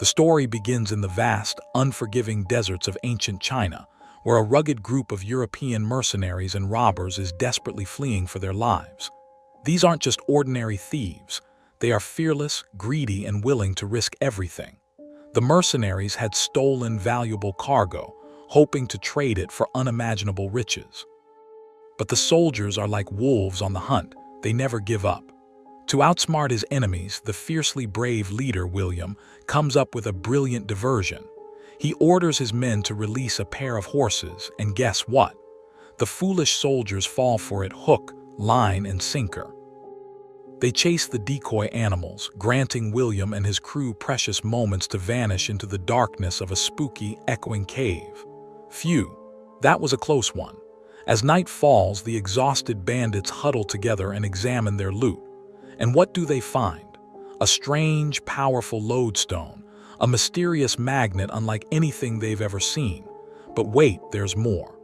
The story begins in the vast, unforgiving deserts of ancient China, where a rugged group of European mercenaries and robbers is desperately fleeing for their lives. These aren't just ordinary thieves. They are fearless, greedy, and willing to risk everything. The mercenaries had stolen valuable cargo, hoping to trade it for unimaginable riches. But the soldiers are like wolves on the hunt. They never give up. To outsmart his enemies, the fiercely brave leader, William, comes up with a brilliant diversion. He orders his men to release a pair of horses, and guess what? The foolish soldiers fall for it hook, line, and sinker. They chase the decoy animals, granting William and his crew precious moments to vanish into the darkness of a spooky, echoing cave. Phew, that was a close one. As night falls, the exhausted bandits huddle together and examine their loot. And what do they find? A strange, powerful lodestone, a mysterious magnet unlike anything they've ever seen. But wait, there's more.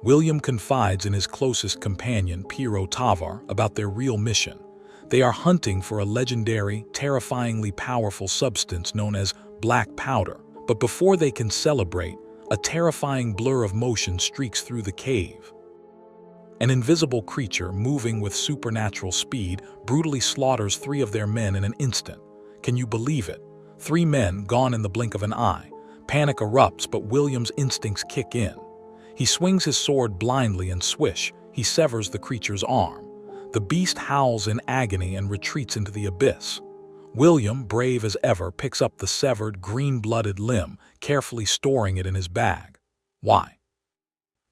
William confides in his closest companion, Piero Tavar, about their real mission. They are hunting for a legendary, terrifyingly powerful substance known as black powder. But before they can celebrate, a terrifying blur of motion streaks through the cave. An invisible creature, moving with supernatural speed, brutally slaughters 3 of their men in an instant. Can you believe it? 3 men gone in the blink of an eye. Panic erupts, but William's instincts kick in. He swings his sword blindly and swish, he severs the creature's arm. The beast howls in agony and retreats into the abyss. William, brave as ever, picks up the severed, green-blooded limb, carefully storing it in his bag. Why?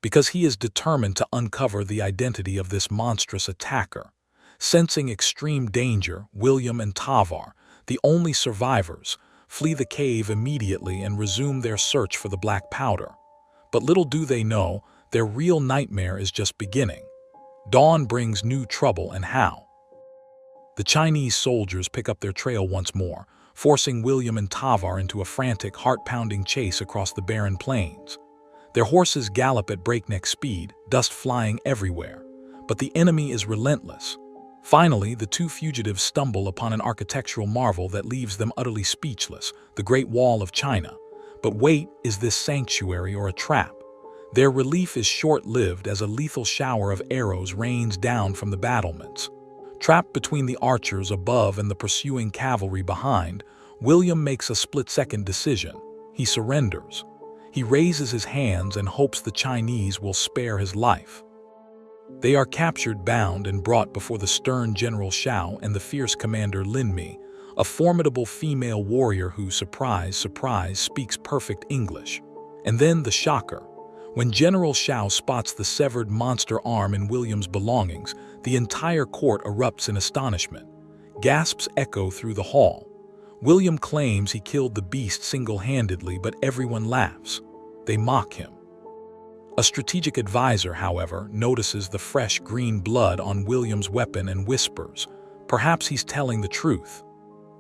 Because he is determined to uncover the identity of this monstrous attacker. Sensing extreme danger, William and Tavar, the only survivors, flee the cave immediately and resume their search for the black powder. But little do they know, their real nightmare is just beginning. Dawn brings new trouble, and how? The Chinese soldiers pick up their trail once more, forcing William and Tavar into a frantic, heart-pounding chase across the barren plains. Their horses gallop at breakneck speed, dust flying everywhere. But the enemy is relentless. Finally, the 2 fugitives stumble upon an architectural marvel that leaves them utterly speechless, the Great Wall of China. But wait, is this sanctuary or a trap? Their relief is short-lived as a lethal shower of arrows rains down from the battlements. Trapped between the archers above and the pursuing cavalry behind, William makes a split-second decision. He surrenders. He raises his hands and hopes the Chinese will spare his life. They are captured, bound, and brought before the stern General Shao and the fierce commander Lin Mi, a formidable female warrior who, surprise, speaks perfect English. And then the shocker. When General Shao spots the severed monster arm in William's belongings, the entire court erupts in astonishment. Gasps echo through the hall. William claims he killed the beast single-handedly, but everyone laughs. They mock him. A strategic advisor, however, notices the fresh green blood on William's weapon and whispers, perhaps he's telling the truth.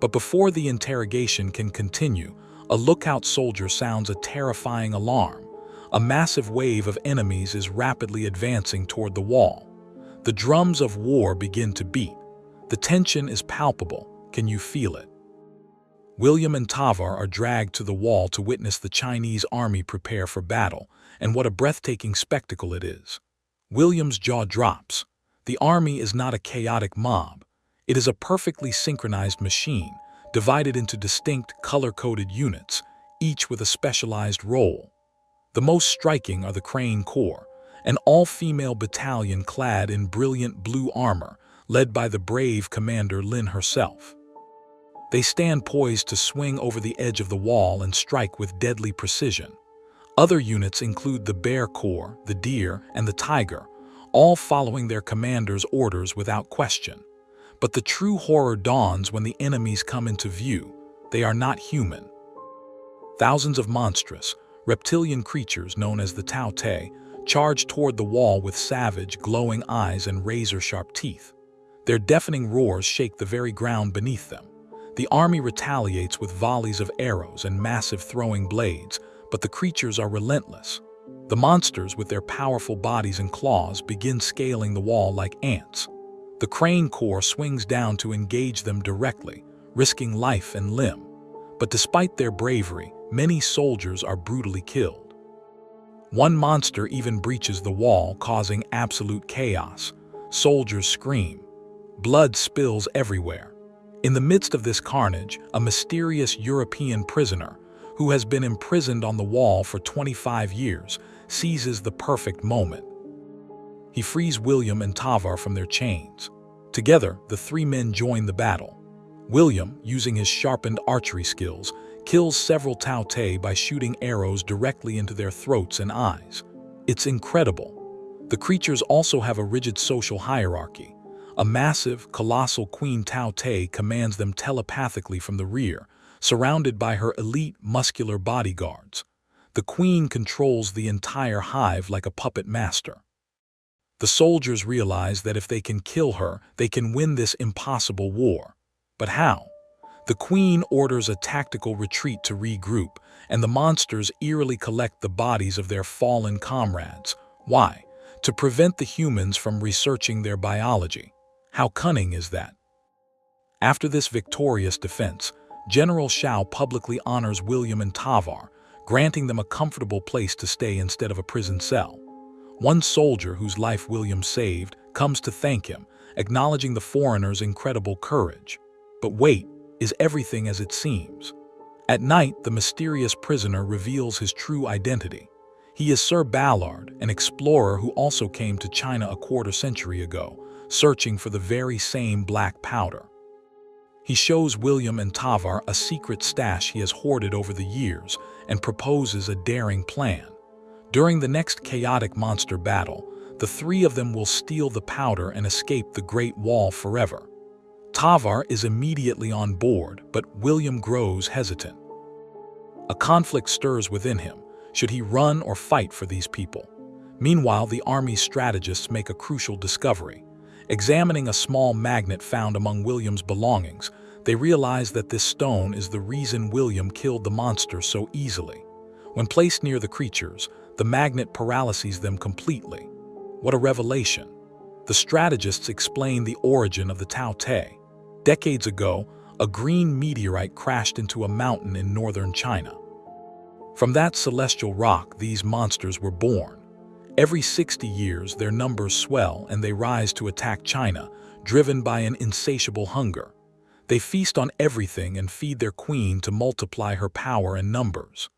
But before the interrogation can continue, a lookout soldier sounds a terrifying alarm. A massive wave of enemies is rapidly advancing toward the wall. The drums of war begin to beat. The tension is palpable. Can you feel it? William and Tavar are dragged to the wall to witness the Chinese army prepare for battle, and what a breathtaking spectacle it is. William's jaw drops. The army is not a chaotic mob. It is a perfectly synchronized machine, divided into distinct, color-coded units, each with a specialized role. The most striking are the Crane Corps, an all-female battalion clad in brilliant blue armor, led by the brave Commander Lin herself. They stand poised to swing over the edge of the wall and strike with deadly precision. Other units include the Bear Corps, the Deer, and the Tiger, all following their commander's orders without question. But the true horror dawns when the enemies come into view. They are not human. Thousands of monstrous, reptilian creatures known as the Tao Te charge toward the wall with savage, glowing eyes and razor-sharp teeth. Their deafening roars shake the very ground beneath them. The army retaliates with volleys of arrows and massive throwing blades, but the creatures are relentless. The monsters, with their powerful bodies and claws, begin scaling the wall like ants. The Crane Corps swings down to engage them directly, risking life and limb. But despite their bravery, many soldiers are brutally killed. One monster even breaches the wall, causing absolute chaos. Soldiers scream. Blood spills everywhere. In the midst of this carnage, a mysterious European prisoner, who has been imprisoned on the wall for 25 years, seizes the perfect moment. He frees William and Tavar from their chains. Together, the three men join the battle. William, using his sharpened archery skills, kills several Tao Te by shooting arrows directly into their throats and eyes. It's incredible. The creatures also have a rigid social hierarchy. A massive, colossal Queen Tao Te commands them telepathically from the rear, surrounded by her elite, muscular bodyguards. The queen controls the entire hive like a puppet master. The soldiers realize that if they can kill her, they can win this impossible war. But how? The queen orders a tactical retreat to regroup, and the monsters eerily collect the bodies of their fallen comrades. Why? To prevent the humans from researching their biology. How cunning is that? After this victorious defense, General Shao publicly honors William and Tavar, granting them a comfortable place to stay instead of a prison cell. One soldier whose life William saved comes to thank him, acknowledging the foreigner's incredible courage. But wait, is everything as it seems? At night, the mysterious prisoner reveals his true identity. He is Sir Ballard, an explorer who also came to China a quarter century ago, searching for the very same black powder. He shows William and Tavar a secret stash he has hoarded over the years and proposes a daring plan. During the next chaotic monster battle, the three of them will steal the powder and escape the Great Wall forever. Tavar is immediately on board, but William grows hesitant. A conflict stirs within him. Should he run or fight for these people? Meanwhile, the army's strategists make a crucial discovery. Examining a small magnet found among William's belongings, they realize that this stone is the reason William killed the monster so easily. When placed near the creatures, the magnet paralyzes them completely. What a revelation! The strategists explain the origin of the Tao Te. Decades ago, a green meteorite crashed into a mountain in northern China. From that celestial rock, these monsters were born. Every 60 years, their numbers swell and they rise to attack China, driven by an insatiable hunger. They feast on everything and feed their queen to multiply her power and numbers.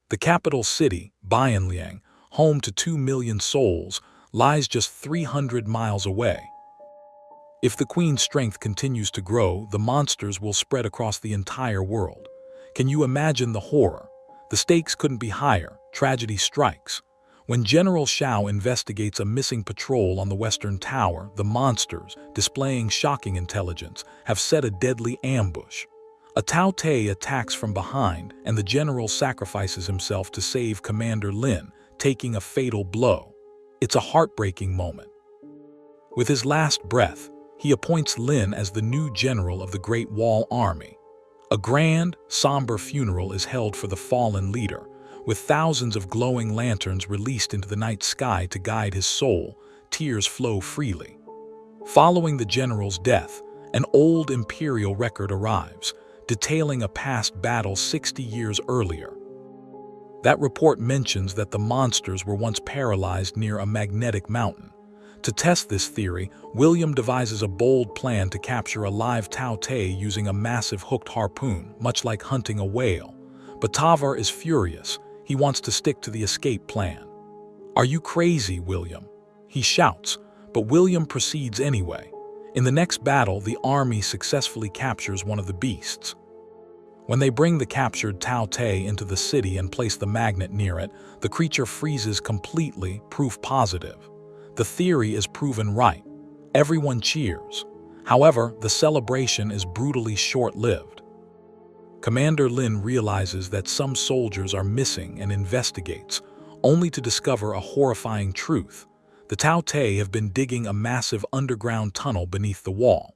The capital city, Bianliang, home to 2 million souls, lies just 300 miles away. If the queen's strength continues to grow, the monsters will spread across the entire world. Can you imagine the horror? The stakes couldn't be higher. Tragedy strikes. When General Shao investigates a missing patrol on the Western Tower, the monsters, displaying shocking intelligence, have set a deadly ambush. A Tao Te attacks from behind, and the general sacrifices himself to save Commander Lin, taking a fatal blow. It's a heartbreaking moment. With his last breath, he appoints Lin as the new general of the Great Wall Army. A grand, somber funeral is held for the fallen leader, with thousands of glowing lanterns released into the night sky to guide his soul. Tears flow freely. Following the general's death, an old imperial record arrives, detailing a past battle 60 years earlier. That report mentions that the monsters were once paralyzed near a magnetic mountain. To test this theory, William devises a bold plan to capture a live Tao Te using a massive hooked harpoon, much like hunting a whale. But Tavar is furious. He wants to stick to the escape plan. "Are you crazy, William?" he shouts, but William proceeds anyway. In the next battle, the army successfully captures one of the beasts. When they bring the captured Tao Te into the city and place the magnet near it, the creature freezes completely, proof positive. The theory is proven right. Everyone cheers. However, the celebration is brutally short-lived. Commander Lin realizes that some soldiers are missing and investigates, only to discover a horrifying truth. The Tao Te have been digging a massive underground tunnel beneath the wall.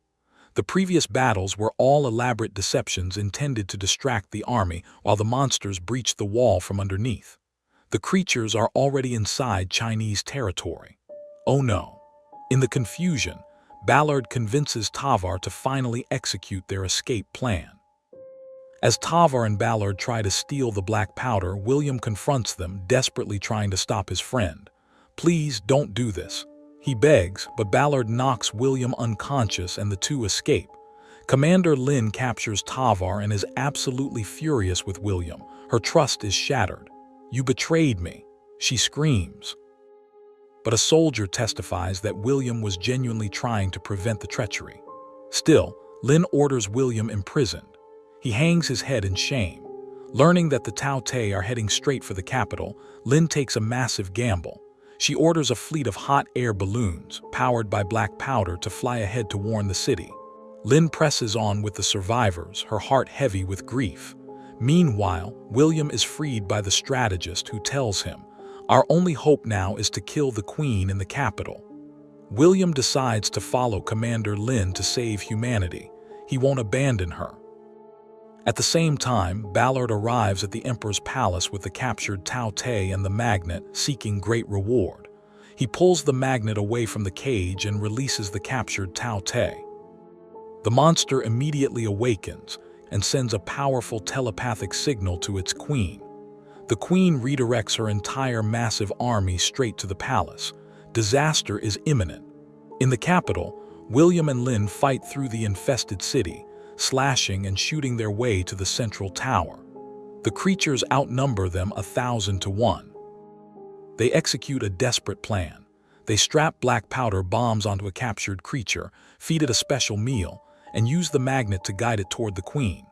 The previous battles were all elaborate deceptions intended to distract the army while the monsters breached the wall from underneath. The creatures are already inside Chinese territory. Oh no. In the confusion, Ballard convinces Tavar to finally execute their escape plan. As Tavar and Ballard try to steal the black powder, William confronts them, desperately trying to stop his friend. "Please, don't do this," he begs, but Ballard knocks William unconscious and the two escape. Commander Lin captures Tavar and is absolutely furious with William. Her trust is shattered. "You betrayed me," she screams. But a soldier testifies that William was genuinely trying to prevent the treachery. Still, Lin orders William imprisoned. He hangs his head in shame. Learning that the Tao Te are heading straight for the capital, Lin takes a massive gamble. She orders a fleet of hot air balloons, powered by black powder, to fly ahead to warn the city. Lin presses on with the survivors, her heart heavy with grief. Meanwhile, William is freed by the strategist who tells him, "Our only hope now is to kill the Queen in the capital." William decides to follow Commander Lin to save humanity. He won't abandon her. At the same time, Ballard arrives at the Emperor's palace with the captured Tao Te and the magnet, seeking great reward. He pulls the magnet away from the cage and releases the captured Tao Te. The monster immediately awakens and sends a powerful telepathic signal to its queen. The queen redirects her entire massive army straight to the palace. Disaster is imminent. In the capital, William and Lin fight through the infested city, slashing and shooting their way to the central tower. The creatures outnumber them 1,000 to 1. They execute a desperate plan. They strap black powder bombs onto a captured creature, feed it a special meal, and use the magnet to guide it toward the queen.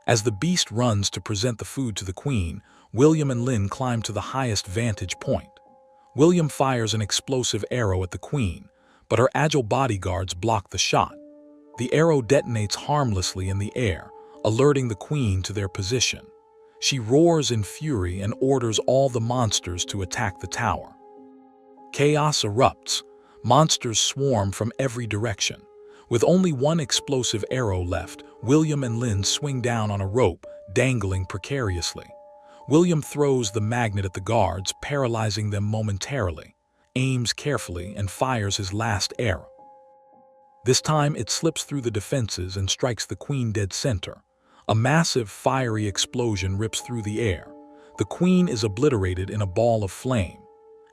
As the beast runs to present the food to the queen, William and Lin climb to the highest vantage point. William fires an explosive arrow at the queen, but her agile bodyguards block the shot. The arrow detonates harmlessly in the air, alerting the queen to their position. She roars in fury and orders all the monsters to attack the tower. Chaos erupts. Monsters swarm from every direction. With only one explosive arrow left, William and Lin swing down on a rope, dangling precariously. William throws the magnet at the guards, paralyzing them momentarily, aims carefully, and fires his last arrow. This time it slips through the defenses and strikes the queen dead center. A massive, fiery explosion rips through the air. The queen is obliterated in a ball of flame.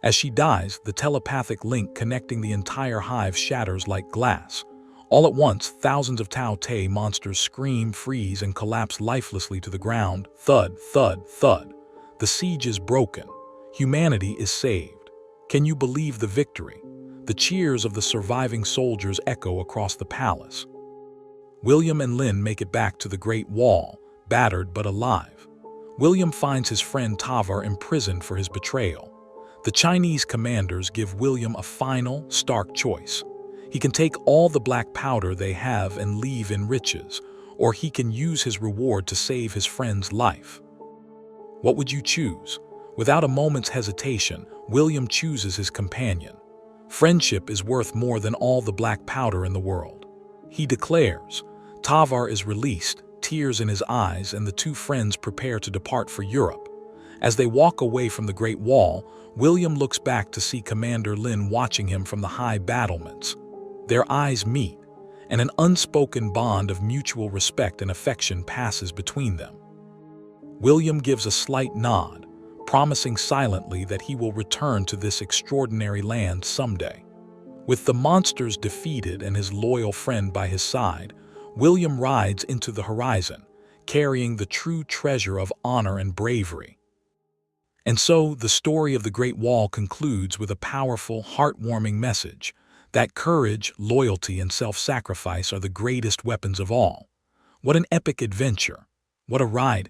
As she dies, the telepathic link connecting the entire hive shatters like glass. All at once, thousands of Tao Te monsters scream, freeze, and collapse lifelessly to the ground. Thud, thud, thud. The siege is broken. Humanity is saved. Can you believe the victory? The cheers of the surviving soldiers echo across the palace. William and Lin make it back to the Great Wall, battered but alive. William finds his friend Tavar imprisoned for his betrayal. The Chinese commanders give William a final, stark choice. He can take all the black powder they have and leave in riches, or he can use his reward to save his friend's life. What would you choose? Without a moment's hesitation, William chooses his companion. Friendship is worth more than all the black powder in the world. He declares. Tavar is released, tears in his eyes, and the two friends prepare to depart for Europe. As they walk away from the Great Wall, William looks back to see Commander Lin watching him from the high battlements. Their eyes meet, and an unspoken bond of mutual respect and affection passes between them. William gives a slight nod, promising silently that he will return to this extraordinary land someday. With the monsters defeated and his loyal friend by his side, William rides into the horizon, carrying the true treasure of honor and bravery. And so, the story of the Great Wall concludes with a powerful, heartwarming message that courage, loyalty, and self-sacrifice are the greatest weapons of all. What an epic adventure! What a ride!